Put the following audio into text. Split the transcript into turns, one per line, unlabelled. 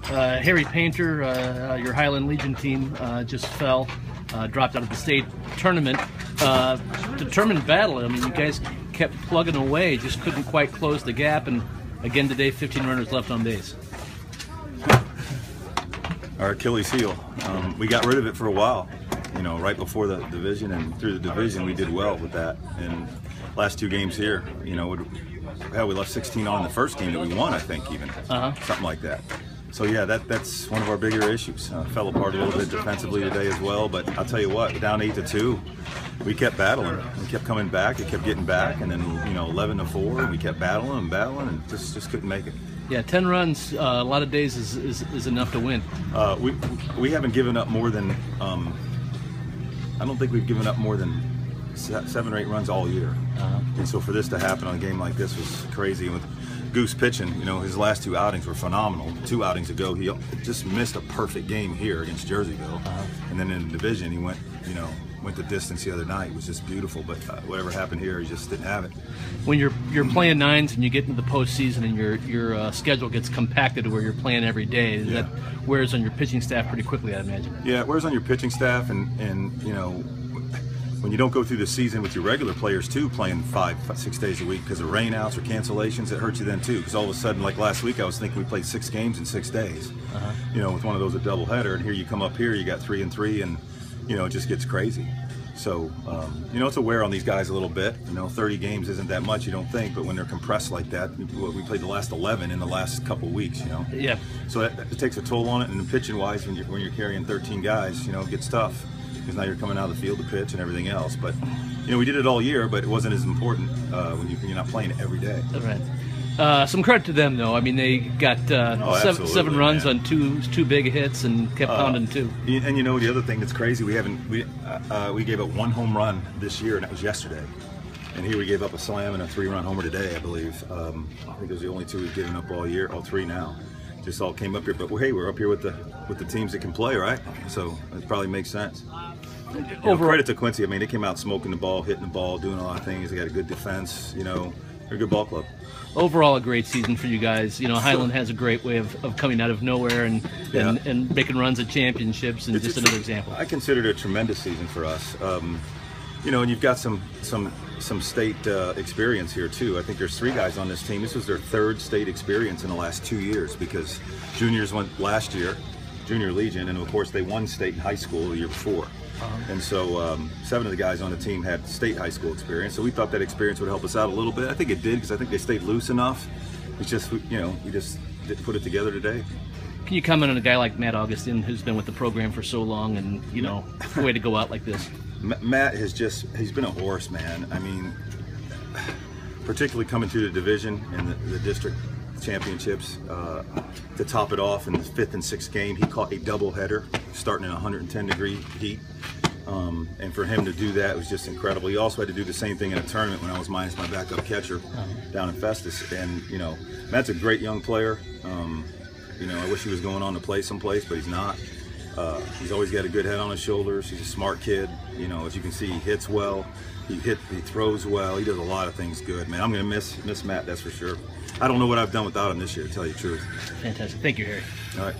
Harry Painter, your Highland Legion team, just fell, dropped out of the state tournament. Determined battle. I mean, you guys kept plugging away, just couldn't quite close the gap. And again today, 15 runners left on base.
Our Achilles heel. We got rid of it for a while. You know, right before the division and through the division, we did well with that. And last two games here, you know, we left 16 on in the first game that we won, I think, even something like that. So yeah, that's one of our bigger issues. Fell apart a little bit defensively today as well. But I'll tell you what, down 8-2, we kept battling. We kept coming back. It kept getting back, and then 11-4, and we kept battling and just couldn't make it.
Yeah, 10 runs, a lot of days is enough to win.
We haven't given up more than I don't think we've given up more than 7 or 8 runs all year. And so for this to happen on a game like this was crazy. And with Goose pitching, you know, his last 2 outings were phenomenal. 2 outings ago, he just missed a perfect game here against Jerseyville. And then in the division, he went the distance the other night. It was just beautiful. But whatever happened here, he just didn't have it.
When you're playing nines and you get into the postseason and your schedule gets compacted to where you're playing every day, that wears on your pitching staff pretty quickly, I imagine.
Yeah, it wears on your pitching staff, and you know, when you don't go through the season with your regular players too, playing 5-6 days a week because of rainouts or cancellations, it hurts you then too. Because all of a sudden, like last week, I was thinking we played 6 games in 6 days. You know, with one of those a doubleheader, and here you come up here, you got 3 and 3, and you know, it just gets crazy. So, you know, it's a wear on these guys a little bit. You know, 30 games isn't that much, you don't think, but when they're compressed like that, we played the last 11 in the last couple weeks, you know.
Yeah.
So it takes a toll on it, and pitching-wise, when you're carrying 13 guys, you know, it gets tough because now you're coming out of the field to pitch and everything else. But, you know, we did it all year, but it wasn't as important when you're not playing it every day.
That's right. Some credit to them, though. I mean, they got 7 runs on two big hits and kept pounding 2.
And you know, the other thing that's crazy, we gave up 1 home run this year, and that was yesterday. And here we gave up a slam and a 3-run homer today, I believe. I think those are the only 2 we've given up all year, all 3 now. Just all came up here, but hey, we're up here with the teams that can play, right? So it probably makes sense. Credit to Quincy. I mean, they came out smoking the ball, hitting the ball, doing a lot of things. They got a good defense. You know, they're a good ball club.
Overall, a great season for you guys. You know, Highland has a great way of coming out of nowhere and making runs at championships, and just another example.
I consider it a tremendous season for us. You know, and you've got some state experience here too. I think there's 3 guys on this team. This was their 3rd state experience in the last 2 years, because juniors went last year, Junior Legion, and of course they won state in high school the year before. And so 7 of the guys on the team had state high school experience, so we thought that experience would help us out a little bit. I think it did, because I think they stayed loose enough. It's just, you know, we just didn't put it together today.
Can you comment on a guy like Matt Augustin, who's been with the program for so long, and, you know, the way to go out like this?
Matt he's been a horse, man. I mean, particularly coming through the division and the district championships, to top it off in the 5th and 6th game, he caught a doubleheader starting in 110-degree heat. And for him to do that was just incredible. He also had to do the same thing in a tournament when I was minus my backup catcher down in Festus. And, you know, Matt's a great young player. You know, I wish he was going on to play someplace, but he's not. He's always got a good head on his shoulders. He's a smart kid. You know, as you can see, he hits well. He throws well. He does a lot of things good, man. I'm going to miss Matt, that's for sure. I don't know what I've done without him this year, to tell you the truth.
Fantastic. Thank you, Harry.
All right.